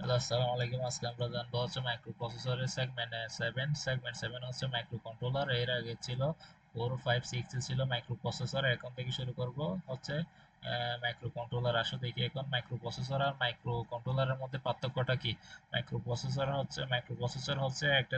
Hello, আসসালামু আলাইকুম। আজকে আমরা জানবো হচ্ছে মাইক্রো প্রসেসরের সেগমেন্ট 7 হচ্ছে মাইক্রো কন্ট্রোলার। এর আগে ছিল 4 5 6 ছিল মাইক্রো প্রসেসর। এখন থেকে শুরু করব হচ্ছে মাইক্রো কন্ট্রোলার। আসো দেখি এখন মাইক্রো প্রসেসর আর মাইক্রো কন্ট্রোলারের মধ্যে পার্থক্যটা কি। মাইক্রো প্রসেসর হচ্ছে একটা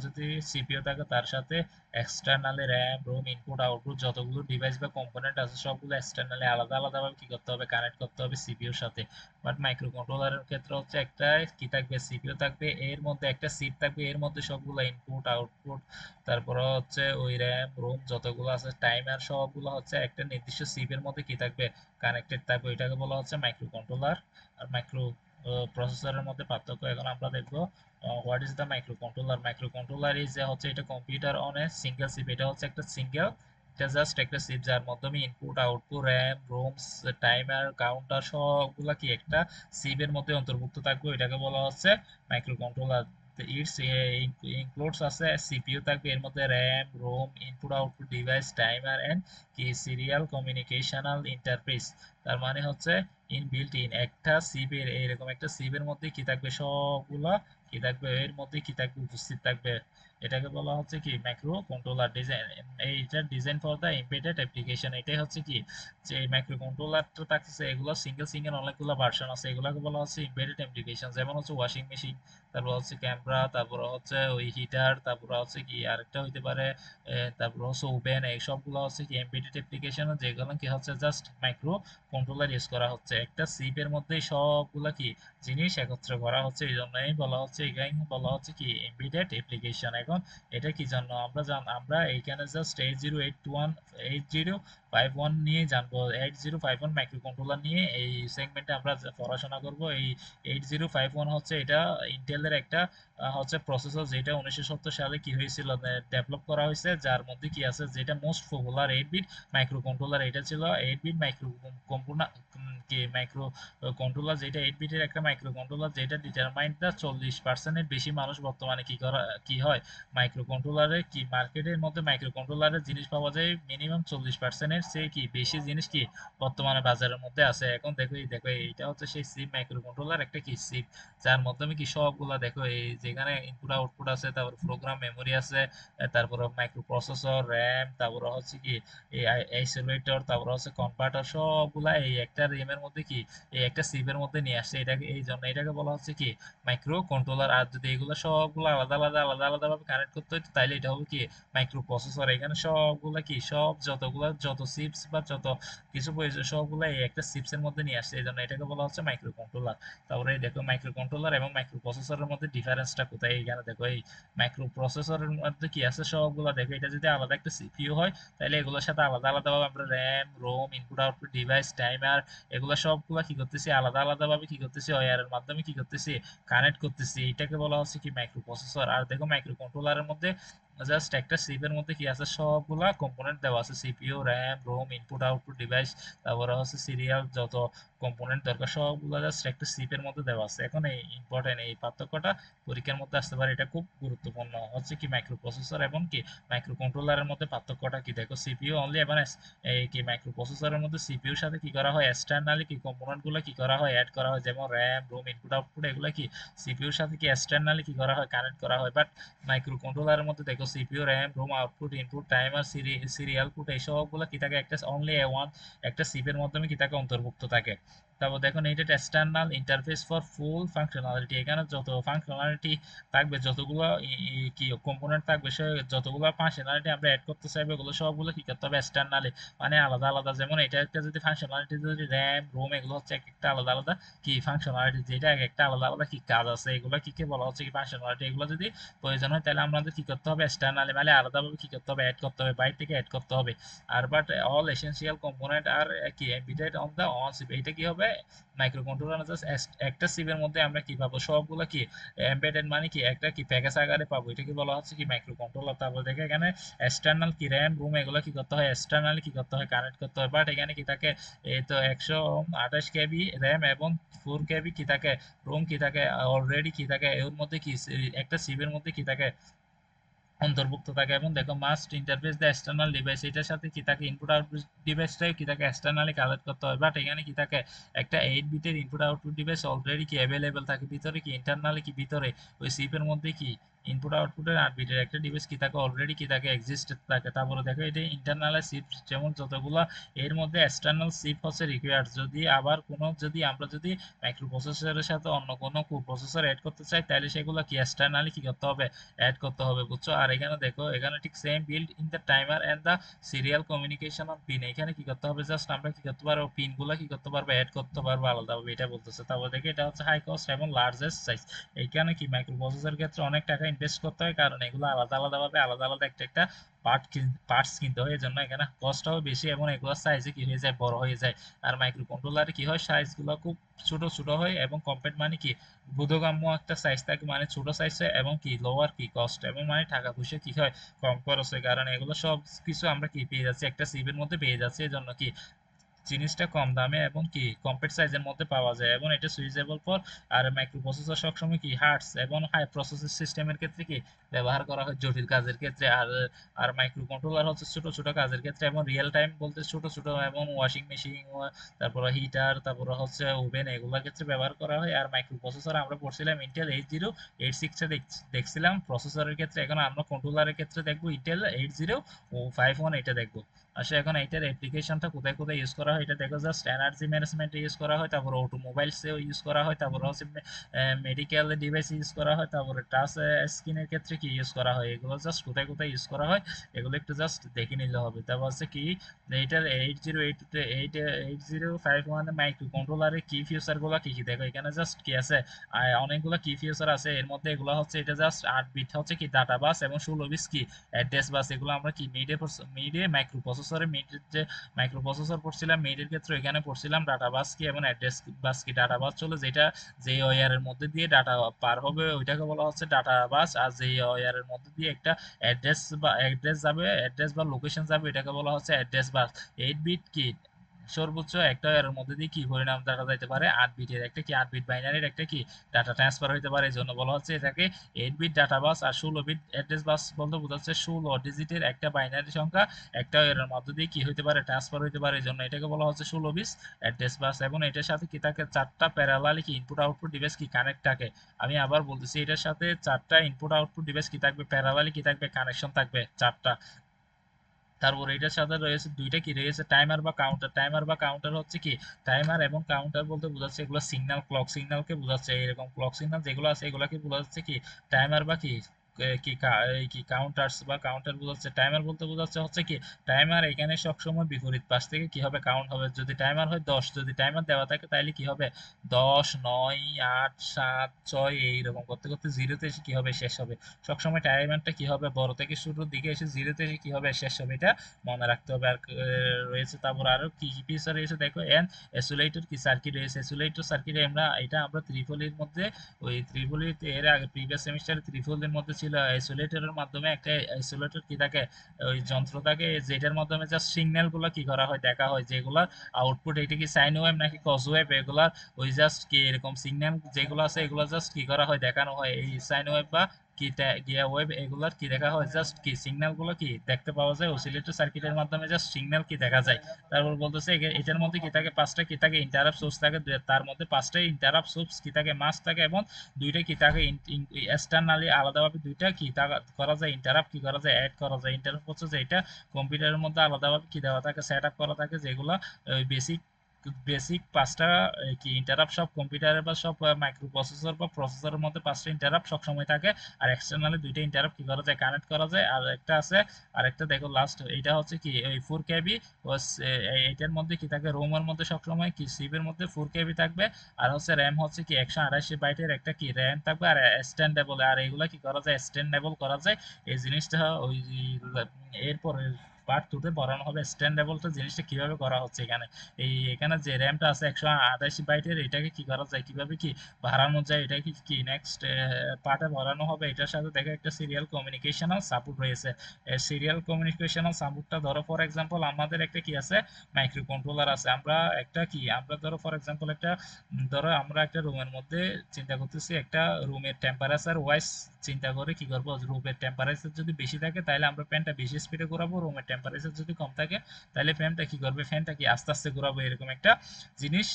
যদি সিপিইউ থাকে তার সাথে externally RAM ROM input output যতগুলো ডিভাইস বা কম্পোনেন্ট আছে সবগুলো এক্সটার্নালি আলাদা আলাদাভাবে কি করতে হবে, কানেক্ট করতে হবে সিপিইউর সাথে। বাট মাইক্রো কন্ট্রোলারের ক্ষেত্রে হচ্ছে একটা কি থাকবে, সিপিইউ থাকবে, এর মধ্যে একটা চিপ থাকবে, এর মধ্যে সবগুলো ইনপুট আউটপুট, তারপরে হচ্ছে ওই র্যাম রোম যতগুলো আছে টাইমার সবগুলো হচ্ছে একটা নির্দিষ্ট চিপের মধ্যে কি থাকবে, কানেক্টেড থাকবে। এটাকে বলা হচ্ছে মাইক্রো কন্ট্রোলার। আর মাইক্রো প্রসেসরের মধ্যে পার্থক্য এখন আমরা দেখবো। What is the microcontroller? Microcontroller is হচ্ছে এটা computer on a single chip. এটা হচ্ছে একটা সিঙ্গেল, এটা জাস্ট একটা চিপ যার মাধ্যমে input output RAM ROMs timer counter সবগুলা কি একটা চিপের মধ্যে অন্তর্ভুক্ত থাকবে। এটাকে বলা হচ্ছে মাইক্রো কন্ট্রোলার। ইটস ইনক্লুডস আছে সিপিইউ থাকবে, এর মধ্যে RAM ROM input output device timer and কি সিরিয়াল কমিউনিকেশনাল ইন্টারফেস। তার মানে হচ্ছে বিল্ট ইন একটা সিপের, এরকম একটা সিপের মধ্যে কি থাকবে, সবগুলা কি থাকবে, এর মধ্যে কি থাকবে, উপস্থিত থাকবে। এটাকে বলা হচ্ছে কি মাইক্রো কন্ট্রোলার ডিজাইন। এইটা design for the embedded application. এটাই হচ্ছে কি যে মাইক্রো কন্ট্রোলারটা থাকছে, এগুলো সিঙ্গেল সিঙ্গেল অনেকগুলো ভার্সন আছে, এগুলোকে বলা হচ্ছে এমবেডেড অ্যাপ্লিকেশন। যেমন হচ্ছে ওয়াশিং মেশিন, তারপর হচ্ছে ক্যামেরা, তারপর হচ্ছে ওই হিটার, তারপর হচ্ছে কি আরেকটা হইতে পারে তারপর হচ্ছে ওভেন। এই সবগুলো হচ্ছে কি এমবেডেড অ্যাপ্লিকেশন, যেগুলো কি হচ্ছে জাস্ট মাইক্রো কন্ট্রোলার ইউজ করা হচ্ছে। একটা চিপের মধ্যেই সবগুলা কি জিনিস একত্র করা হচ্ছে, এই জন্যই বলা হচ্ছে, এখানে বলা হচ্ছে কি এমবেডেড অ্যাপ্লিকেশন। এখন এটা কি জন্য আমরা এইখানে জাস্ট 8051 নিয়ে জানবো। 8051 মাইক্রো কন্ট্রোলার নিয়ে এই সেগমেন্টে আমরা পড়াশোনা করব। এই 8051 হচ্ছে এটা ইন্টেলের একটা হচ্ছে প্রসেসর, যেটা 1970 সালে কি হয়েছিল, ডেভেলপ করা হয়েছে, যার মধ্যে কি আছে, যেটা most popular 8 bit microcontroller. এটা ছিল 8 বিট মাইক্রো কম্পোনার কি মাইক্রো কন্ট্রোলার, যেটা 8 বিটের একটা মাইক্রো কন্ট্রোলার, যেটা ডিটারমাইন্ড দা 40%-এর বেশি মানুষ বর্তমানে কি হয় মাইক্রো কন্ট্রোলারে কি মার্কেটের মধ্যে মাইক্রো কন্ট্রোলারের জিনিস পাওয়া যায় মিনিমাম 40%-এর চেয়ে কি বেশি জিনিস কি বর্তমানে বাজারের মধ্যে আছে। এখন দেখো এইটা হচ্ছে সেই সিপ মাইক্রো কন্ট্রোলার, একটা কি সিপ যার মাধ্যমে কি সবগুলা দেখো, এই যেখানে ইনপুট আউটপুট আছে, তারপর প্রোগ্রাম মেমোরি আছে, তারপর মাইক্রো প্রসেসর র্যাম, তারপর হচ্ছে কি এই আইসোলেটর, তারপর হচ্ছে কনভার্টার, সবগুলা এই একটা র্যাম এর মধ্যে কি এই একটা চিপের মধ্যে নিয়ে আসছে। এটাকে এই জন্য এটাকে বলা হচ্ছে কি মাইক্রো কন্ট্রোলার। আর যদি এগুলো সবগুলো আলাদা আলাদা ভাবে কানেক্ট করতে হতো তাইলে এটা হবে কি মাইক্রো প্রসেসর। এখানে সবগুলা কি যত চিপস বা যত কিছু প্রয়োজন সবগুলা এই একটা চিপস এর মধ্যে নিয়ে আসছে, এই জন্য এটাকে বলা হচ্ছে মাইক্রো কন্ট্রোলার। তারপরে এই দেখো মাইক্রো কন্ট্রোলার এবং মাইক্রো প্রসেসরের মধ্যে ডিফারেন্সটা কোথায়। এইখানে দেখো এই মাইক্রো প্রসেসরের মধ্যে কি আছে সবগুলা দেখো, এটা যদি আলাদা একটা সিপিইউ হয় তাহলে এগুলোর সাথে আলাদা ভাবে আমরা RAM ROM input output device timer এগুলো সবগুলা কি করতেছি, আলাদা ভাবে কি করতেছি, ওয়্যারের মাধ্যমে কি করতেছি, কানেক্ট করতেছি। এটাকে বলা হচ্ছে কি মাইক্রো প্রসেসর। আর দেখো মাইক্রো কন্ট্রোলারের মধ্যে জাস্ট একটা চিপের মধ্যে কি আছে, সবগুলা কম্পোনেন্ট দেওয়া আছে, CPU RAM ROM input output device, তারপরে হচ্ছে সিরিয়াল যত কম্পোনেন্ট দরকার সবগুলো জাস্ট একটা চিপের মধ্যে দেওয়া আছে। এখন এই ইম্পর্টেন্ট এই পার্থক্যটা পরীক্ষার মধ্যে আসতে পারে, এটা খুব গুরুত্বপূর্ণ হচ্ছে কি মাইক্রো প্রসেসর এবং কি মাইক্রো কন্ট্রোলারের মধ্যে পার্থক্যটা কি। দেখো সিপিইউ অনলি এবং এই কি মাইক্রো প্রসেসরের মধ্যে সিপিইউর সাথে কি করা হয়, এক্সটার্নালি কি কম্পোনেন্ট গুলো কি করা হয়, অ্যাড করা হয়, যেমন র্যাম রোম ইনপুট আউটপুট এগুলো কি সিপিইউর সাথে কি এক্সটার্নালি কি করা হয়, কানেক্ট করা হয়। বাট মাইক্রো কন্ট্রোলারের মধ্যে দেখো CPU RAM ROM output input timer serial put এই সবগুলো কি থাকে একটা অনলি ওয়ান একটা চিপের মাধ্যমে কি থাকে অন্তর্ভুক্ত থাকে। তারপর দেখো needed external interface for full functionality. এখানে যত ফাংশনালিটি থাকবে, যতগুলো কি কম্পোনেন্ট থাকবে, সে যতগুলো ফাংশনালিটি আমরা অ্যাড করতে চাইবো এগুলো সবগুলো কি করতে হবে এক্সটার্নালি, মানে আলাদা যেমন এটা একটা যদি ফাংশনালিটি, যদি র্যাম রোম এগুলো হচ্ছে এক একটা আলাদা কি ফাংশনালিটি, যেটা এক একটা আলাদা কি কাজ আছে, এগুলো কি বলা হচ্ছে কি ফাংশনালিটি। এগুলো যদি প্রয়োজন হয় তাহলে আমাদের কি করতে হবে এক্সটার্নালি, মানে আলাদাভাবে কি করতে হবে, অ্যাড করতে হবে, বাইরে থেকে অ্যাড করতে হবে। আর বাট অল এসেনশিয়াল কম্পোনেন্ট আর কি embedded on the on chip. এইটা কি হবে মাইক্রো কন্ট্রোলার জাস্ট একটা চিপের মধ্যে আমরা কি পাবো, সবগুলো কি এমবেডেড, মানে কি একটা কি প্যাকেজ আকারে পাবো। এটাকে বলা হচ্ছে কি মাইক্রো কন্ট্রোলার। তারপর দেখে এখানে এক্সটার্নাল কি র্যাম রুম এগুলো কি করতে হয়, এক্সটার্নালি কি করতে হয়, কানেক্ট করতে হয়। বাট এখানে কি থাকে, এই তো 128 কেবি র্যাম এবং 4 কেবি কি থাকে রোম কি থাকে, অলরেডি কি থাকে এর মধ্যে কি একটা চিপের মধ্যে কি থাকে অন্তর্ভুক্ত থাকে। এবং দেখো must interface the external device, এটার সাথে কি থাকে ইনপুট আউটপুট ডিভাইসটাই কি থাকে এক্সটার্নালি কানেক্ট করতে হয়। বাট এখানে কি থাকে একটা 8 বিটের ইনপুট আউটপুট ডিভাইস অলরেডি কি অ্যাভেলেবেল থাকে ভিতরে, কি ইন্টারনালি কি ভিতরে ওই চিপের মধ্যে কি ইনপুট আউটপুটের 8 বিটের একটা ডিভাইস কি থাকে অলরেডি কি থাকে এক্সিস্টেড থাকে। তারপরে দেখো এটা ইন্টারনাল চিপ যেমন যতগুলো এর মধ্যে এক্সটার্নাল চিপ হচ্ছে রিকোয়ার্ড। যদি আবার কোনো যদি আমরা যদি মাইক্রো প্রসেসরের সাথে অন্য কোনো প্রসেসর অ্যাড করতে চাই তাহলে সেগুলো কি এক্সটার্নালি কি করতে হবে অ্যাড করতে হবে, বুঝছো। আর এখানে দেখো এখানে ঠিক same build in the timer and the serial communication on pin, এখানে কি করতে হবে জাস্ট আমরা কি করতে পারবো পিন গুলা কি করতে পারবো অ্যাড করতে পারবো আলাদাভাবে, এটা বলতেছে। তারপর দেখে এটা হচ্ছে হাই কস্ট এবং লার্জেস্ট সাইজ, এইখানে কি মাইক্রো প্রসেসর ক্ষেত্রে অনেক টাকা ইনভেস্ট করতে হয় কারণ এগুলো আলাদা আলাদা ভাবে আলাদা আলাদা একটা একটা পার্টস কিনতে হয়, এই জন্য এখানে কস্টটাও বেশি এবং এগুলোর সাইজে কি হয়ে যায় বড় হয়ে যায়। আর মাইক্রো কন্ট্রোলারে কি হয় সাইজ গুলো খুব ছোট ছোট হয় এবং কম্প্যাক্ট মানে কি বোধগম্য একটা সাইজ থাকে, মানে ছোট সাইজ হয় এবং কি লোয়ার কি কস্ট এবং মানে টাকা পয়সা কি হয় কম খরচ হয়, কারণ এগুলো সব কিছু আমরা কি পেয়ে যাচ্ছি একটা সিপের মধ্যে পেয়ে যাচ্ছি, এই জন্য কি জিনিসটা কম দামে এবং কি কম্প্যাক্ট সাইজের মধ্যে পাওয়া যায় এবং এটা সুইচেবল ফর। আর মাইক্রো প্রসেসর সবসময় কি হার্টস এবং হাই প্রসেসর সিস্টেমের ক্ষেত্রে কি ব্যবহার করা হয় জটিল কাজের ক্ষেত্রে। আর আর মাইক্রো কন্ট্রোলার হচ্ছে ছোট ছোট কাজের ক্ষেত্রে এবং রিয়েল টাইম বলতে ছোট ছোট এবং ওয়াশিং মেশিন, তারপরে হিটার, তারপরে হচ্ছে ওভেন, এগুলোর ক্ষেত্রে ব্যবহার করা হয়। আর মাইক্রো প্রসেসর আমরা পড়ছিলাম ইন্টেল 8086 এ দেখছিলাম প্রসেসরের ক্ষেত্রে, এখন আমরা কন্ট্রোলারের ক্ষেত্রে দেখবো ইন্টেল 8051 এটা দেখবো। আসলে এখন এইটার অ্যাপ্লিকেশনটা কোথায় কোথায় ইউজ করা হয় এটা দেখো, জাস্ট এনার্জি ম্যানেজমেন্টে ইউজ করা হয়, তারপর অটোমোবাইলসেও ইউজ করা হয়, তারপর হচ্ছে মেডিকেল ডিভাইস ইউজ করা হয়, তারপরে টাচ স্ক্রিনের ক্ষেত্রে কি ইউজ করা হয়, এগুলো জাস্ট কোথায় কোথায় ইউজ করা হয় এগুলো একটু জাস্ট দেখে নিলে হবে। তারপর হচ্ছে কি এইটার 8051 মাইক্রো কন্ট্রোলারের কি ফিচার গুলো কি কি দেখো, এখানে জাস্ট কি আছে অনেকগুলো কি ফিচার আছে, এর মধ্যে এগুলো হচ্ছে এটা জাস্ট 8 বিট হচ্ছে কি ডাটা বাস এবং 16 বিট কি অ্যাড্রেস বাস, এগুলো আমরা কি মিডে মাইক্রো প্রসেসরে মিডের যে মাইক্রো প্রসেসর পড়ছিলাম মিডের ক্ষেত্রে এখানে পড়ছিলাম ডাটা বাস কি এবং অ্যাড্রেস বাস কি। ডাটা বাস চলে যেটা যে ওয়্যারের মধ্যে দিয়ে ডাটা পার হবে ওইটাকে বলা হচ্ছে ডাটা বাস, আর যে ওয়্যারের মধ্যে দিয়ে একটা অ্যাড্রেস যাবে, অ্যাড্রেস বা লোকেশন যাবে, এটাকে বলা হচ্ছে অ্যাড্রেস বাস। 8 বিট কি সর্বোচ্চ একটা এর মধ্যে দিয়ে কি পরিণাম দেখা যাইতে পারে 8 বিটের একটা কি 8 বিট বাইনারির একটা কি ডাটা ট্রান্সফার হইতে পারে, এই জন্য বলা হচ্ছে এটাকে 8 বিট ডাটা বাস। আর 16 বিট অ্যাড্রেস বাস বলতে বোঝাচ্ছে 16 ডিজিটের একটা বাইনারি সংখ্যা একটা এর মধ্যে দিয়ে কি হইতে পারে ট্রান্সফার হইতে পারে, এই জন্য এটাকে বলা হচ্ছে 16 বিট অ্যাড্রেস বাস। এবং এটার সাথে কি থাকে চারটা প্যারালালি কি ইনপুট আউটপুট ডিভাইস কি কানেক্ট থাকে। আমি আবার বলতেছি এটার সাথে চারটা ইনপুট আউটপুট ডিভাইস কি থাকবে প্যারালালি কি থাকবে কানেকশন থাকবে চারটা। তারপর এটার সাথে রয়েছে দুইটা কি রয়েছে টাইমার বা কাউন্টার। টাইমার বা কাউন্টার হচ্ছে কি টাইমার এবং কাউন্টার বলতে বোঝাচ্ছে এগুলো সিগন্যাল ক্লক সিগন্যালকে বোঝাচ্ছে, এরকম ক্লক সিগন্যাল যেগুলো আছে এগুলোকে বোঝাচ্ছে কি টাইমার বা কি এই কি কাউন্টার্স বা কাউন্টার বোঝাচ্ছে। টাইমার বলতে বোঝাচ্ছে হচ্ছে কি টাইমার এখানে সবসময় বিপরীত পাশ থেকে কি হবে কাউন্ট হবে, যদি টাইমার হয় 10, যদি টাইমার দেওয়া থাকে তাহলে কি হবে 10, 9, 8, 7, 6 এইরকম করতে করতে জিরোতে এসে কি হবে শেষ হবে। সবসময় টাইমারটা কি হবে বড় থেকে শুরুর দিকে এসে জিরোতে এসে কি হবে শেষ হবে, এটা মনে রাখতে হবে। আর রয়েছে তারপর আরো কি কি ফিচার রয়েছে দেখো, এন এসোলেটর কি সার্কিট রয়েছে। এসোলেটর সার্কিটে আমরা ত্রিপলির মধ্যে ওই ত্রিপলিতে এর আগে প্রিভিয়াস সেমিস্টারে ত্রিপলির মধ্যে ছিল আইসোলেটরের মাধ্যমে একটা আইসোলেটর কি থাকে ওই যন্ত্র থাকে যেটার মাধ্যমে জাস্ট সিগন্যাল গুলো কি করা হয় দেখা হয় যেগুলা আউটপুট, এটা কি সাইন ওয়েভ নাকি কজ ওয়েভ, এগুলা ওই জাস্ট কি এরকম সিগন্যাল যেগুলো আছে এগুলো জাস্ট কি করা হয় দেখানো হয় এই সাইন ওয়েভ বা কি গিয়া ওয়েব এগুলার কি দেখা হয় জাস্ট কি সিগন্যাল গুলো কি দেখতে পাওয়া যায় অসিলেটর সার্কিটের মাধ্যমে জাস্ট সিগন্যাল কি দেখা যায়। তারপর বলতেছে এটার মধ্যে কি থাকে পাঁচটা কি থাকে ইন্টারাপ্ট সোর্স থাকে, তার মধ্যে পাঁচটা ইন্টারাপ্ট সোর্স কি থাকে মাস্ট থাকে এবং দুইটা কি থাকে এক্সটার্নালি আলাদাভাবে দুইটা কি করা যায় ইন্টারাপ্ট কি করা যায় অ্যাড করা যায়। ইন্টারাপ্ট হচ্ছে যে এটা কম্পিউটারের মধ্যে আলাদাভাবে কি দেওয়া থাকে সেট আপ করা থাকে যেগুলো বেসিক বেসিক পাঁচটা কি ইন্টারাপ্ট সব কম্পিউটারে বা সব মাইক্রো প্রসেসর বা প্রসেসরের মধ্যে পাঁচটা ইন্টারাপ্ট সবসময় থাকে। আর এক্সটার্নালি দুইটা ইন্টারাপ্ট কি করা যায় কানেক্ট করা যায়। আর একটা আছে আরেকটা দেখো লাস্ট এটা হচ্ছে কি ওই 4 KB এইটার মধ্যে কি থাকে রোমের মধ্যে সবসময় কি সিপের মধ্যে 4 KB থাকবে। আর হচ্ছে র্যাম হচ্ছে কি 128 বাইটের একটা কি র্যাম থাকবে। আর স্ট্যান্ডেবল আর এগুলা কি করা যায় স্ট্যান্ডেবল করা যায় এই জিনিসটা ওই এরপরে পার্ট 2 তে পড়ানো হবে স্ট্যান্ডেবলটা জিনিসটা কিভাবে করা হচ্ছে এখানে। এখানে যে র্যামটা আছে 128 বাইটের, এটাকে কি করা যায়, কিভাবে কি বাড়ানো যায়, এটা কি কি নেক্সট পার্টে বাড়ানো হবে। এটার সাথে দেখো একটা সিরিয়াল কমিউনিকেশনাল সাপোর্ট রয়েছে। সিরিয়াল কমিউনিকেশনাল সাপোর্টটা ধরো ফর এক্সাম্পল আমাদের একটা কি আছে, মাইক্রো কন্ট্রোলার আছে। আমরা ধরো ফর এক্সাম্পল ধরো আমরা একটা রুমের মধ্যে চিন্তা করতেছি, একটা রুমের টেম্পারেচার ওয়াইজ চিন্তা করে কি করবো, রুমের টেম্পারেচার যদি বেশি থাকে তাহলে আমরা ফ্যানটা বেশি স্পিডে ঘোরাবো, রুমের টেম্পারেচার যদি কম থাকে তাহলে ফ্যানটা কি করবে, ফ্যানটা কি আস্তে আস্তে ঘোরাবো, এরকম একটা জিনিস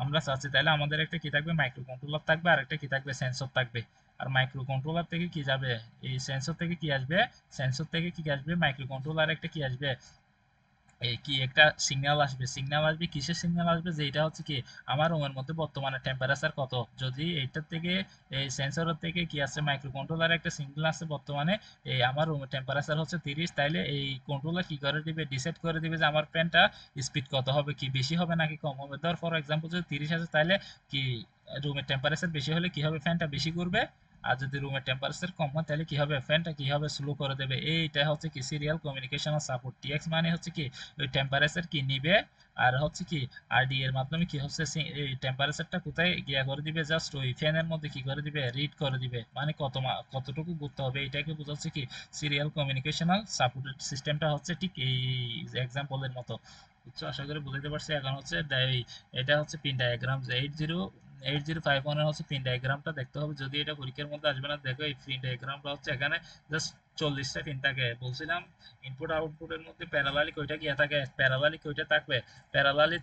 আমরা চাচ্ছি। তাহলে আমাদের একটা কি থাকবে, মাইক্রো কন্ট্রোলার থাকবে, আর একটা কি থাকবে, সেন্সর থাকবে। আর মাইক্রো কন্ট্রোলার থেকে কি যাবে, এই সেন্সর থেকে কি আসবে, সেন্সর থেকে কি আসবে, মাইক্রো কন্ট্রোলার একটা কি আসবে, এই কি একটা সিগন্যাল আসবে কিসের সিগন্যাল আসবে, যে এটা হচ্ছে কি আমার রুমের মধ্যে বর্তমানে টেম্পারেচার কত। যদি এইটার থেকে, এই সেন্সরের থেকে কি আছে, মাইক্রো কন্ট্রোলার একটা সিগন্যাল আছে বর্তমানে এই আমার রুমের টেম্পারেচার হচ্ছে 30, তাইলে এই কন্ট্রোলার কি করে দিবে, ডিসাইড করে দিবে যে আমার ফ্যানটা স্পিড কত হবে, কি বেশি হবে নাকি কম হবে। ধর ফর এক্সাম্পল যদি 30 আছে তাহলে কি রুমের টেম্পারেচার বেশি হলে কি হবে, ফ্যানটা বেশি ঘুরবে। আর যদি রুমের টেম্পারেচার কম হয় তাহলে কি হবে, ফ্যানটা কি হবে, স্লো করে দেবে। এইটা হচ্ছে কি সিরিয়াল কমিউনিকেশনাল সাপোর্ট। টিএক্স মানে হচ্ছে কি ওই টেম্পারেচার কি নিবে, আর হচ্ছে কি আরডি এর মাধ্যমে কি হচ্ছে এই টেম্পারেচারটা কোথায় গিয়া করে দিবে, জাস্ট ওই ফ্যানের মধ্যে কি করে দিবে, রিড করে দিবে, মানে কতটুকু ঘুরতে হবে এটাকে বোঝাচ্ছে কি সিরিয়াল কমিউনিকেশনাল সাপোর্ট সিস্টেমটা হচ্ছে ঠিক এই এক্সাম্পলের মতো। বুঝছো, আশা করি বুঝতে পারছি। এখন হচ্ছে এটা হচ্ছে পিন ডায়াগ্রাম, যে 8051 এর হচ্ছে পিন ডায়াগ্রামটা দেখতে হবে, যদি এটা পরীক্ষার মধ্যে আসবে না। দেখো এই পিন ডায়াগ্রামটা হচ্ছে এখানে জাস্ট 40টা পিন থাকে বলছিলাম। ইনপুট আউটপুটের মধ্যে প্যারালালি কয়টা গিয়া থাকে, প্যারালালি কয়টা থাকবে, প্যারালালি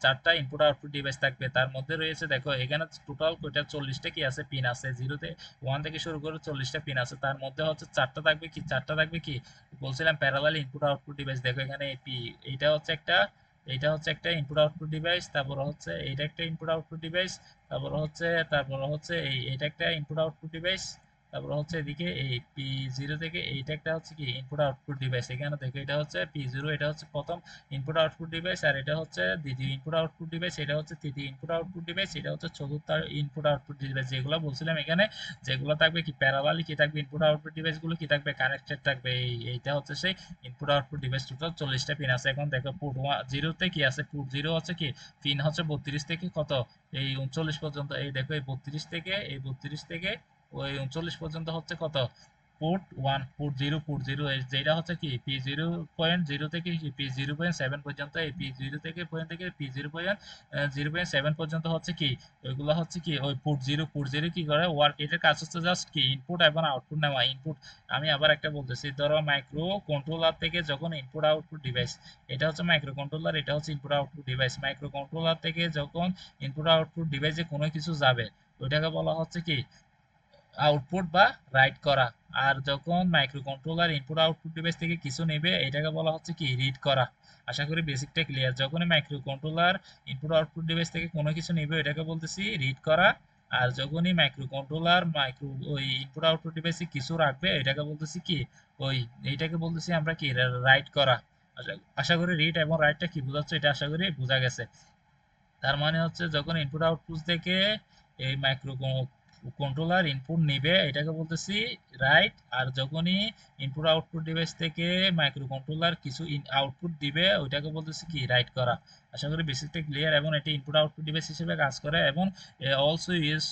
4টা ইনপুট আউটপুট ডিভাইস থাকবে। তার মধ্যে রয়েছে দেখো এখানে টোটাল কয়টা 40টা কি আছে, পিন আছে। 1 থেকে শুরু করে 40টা পিন আছে, তার মধ্যে হচ্ছে 4টা থাকবে কি, 4টা থাকবে কি বলছিলাম প্যারালালি ইনপুট আউটপুট ডিভাইস। দেখো এখানে এইটা হচ্ছে একটা, এইটা হচ্ছে একটা ইনপুট আউটপুট ডিভাইস, তারপর হচ্ছে এইটা একটা ইনপুট আউটপুট ডিভাইস, তারপর হচ্ছে এইটা একটা ইনপুট আউটপুট ডিভাইস, তারপর হচ্ছে এদিকে এই P0 থেকে এইটা একটা হচ্ছে কি ইনপুট আউটপুট ডিভাইস। এখানে দেখো এটা হচ্ছে P0, এটা হচ্ছে প্রথম ইনপুট আউটপুট ডিভাইস, আর এটা হচ্ছে দ্বিতীয় ইনপুট আউটপুট ডিভাইস, এটা হচ্ছে তৃতীয় ইনপুট আউটপুট ডিভাইস, এটা হচ্ছে চতুর্থ ইনপুট আউটপুট ডিভাইস। যেগুলো বলছিলাম এখানে, যেগুলো থাকবে কি প্যারালালি কি থাকবে, ইনপুট আউটপুট ডিভাইস গুলো কি থাকবে, কানেক্টেড থাকবে। এইটা হচ্ছে সেই ইনপুট আউটপুট ডিভাইস। টোটাল 40টা পিন আছে। এখন দেখো পোর্ট 0 তে কি আছে, পোর্ট 0 হচ্ছে কি পিন হচ্ছে 32 থেকে কত এই 39 পর্যন্ত। এই দেখো এই 32 থেকে ওই 39 পর্যন্ত হচ্ছে কত, পোর্ট 1, পোর্ট 0 যেটা হচ্ছে কি P0.0 থেকে P0.7 পর্যন্ত, এই P0.7 পর্যন্ত হচ্ছে কি ওইগুলো হচ্ছে কি ওই পোর্ট 0 কি করে ওয়ার্ক। এটার কাজ হচ্ছে জাস্ট কি ইনপুট এবং আউটপুট নেওয়া। ইনপুট, আমি আবার একটা বলতেছি, ধরো মাইক্রো কন্ট্রোলার থেকে যখন ইনপুট আউটপুট ডিভাইস, এটা হচ্ছে মাইক্রো কন্ট্রোলার, এটা হচ্ছে input output device. Micro controller থেকে যখন ইনপুট আউটপুট ডিভাইসে কোনো কিছু যাবে ওইটাকে বলা হচ্ছে কি আউটপুট বা রাইট করা। আর যখন micro controller input output device থেকে কিছু নেবে এটাকে বলা হচ্ছে কি রিড করা। আশা করি বেসিকটা ক্লিয়ার। যখনই micro controller input output device থেকে কোনো কিছু নেবে এটাকে বলতেছি রিড করা। আর যখনই মাইক্রো কন্ট্রোলার ওই ইনপুট আউটপুট ডিভাইসে কিছু রাখবে এটাকে বলতেছি কি ওই এইটাকে বলতেছি আমরা কি রাইট করা। আশা আশা করি রিড এবং রাইটটা কি বোঝাচ্ছে এটা আশা করি বোঝা গেছে। তার মানে হচ্ছে যখন ইনপুট আউটপুট থেকে এই মাইক্রো কন্ট্রোলার ইনপুট নিবে এটাকে বলতেছি রাইট। আর যখনই ইনপুট আউটপুট ডিভাইস থেকে মাইক্রো কন্ট্রোলার কিছু আউটপুট দিবে ওইটাকে বলতেছি কি রাইট করা। আশা করি বেসিকটা ক্লিয়ার। এবং এটি ইনপুট আউটপুট ডিভাইস হিসেবে কাজ করে এবং অলসো ইউজ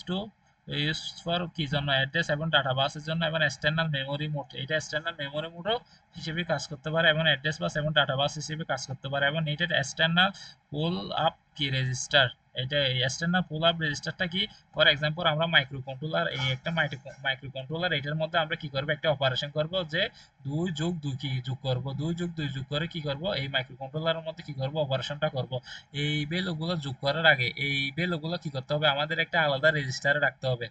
ফর কি জন্য, অ্যাড্রেস এবং ডাটা বাসের জন্য, এবং এক্সটার্নাল মেমোরি মোড, এটা এক্সটার্নাল মেমোরি মোডও হিসেবে কাজ করতে পারে, এবং অ্যাড্রেস বাস এবং ডাটা বাস হিসেবে কাজ করতে পারে। এবং এটা এক্সটার্নাল পুল আপ কি রেজিস্টার, এটা এক্সটার্নাল পুল আপ রেজিস্টারটা কি, ফর এক্সাম্পল আমরা মাইক্রো কন্ট্রোলার, এই একটা মাইক্রো কন্ট্রোলার এটার মধ্যে আমরা কি করব, একটা অপারেশন করব যে 2+2 কি যোগ করব, 2+2 যোগ করে কি করব, এই মাইক্রো কন্ট্রোলারের মধ্যে কি করব, অপারেশনটা করব। এই ভ্যালুগুলো যোগ করার আগে এই ভ্যালুগুলো কি করতে হবে, আমাদের একটা আলাদা রেজিস্টারে রাখতে হবে।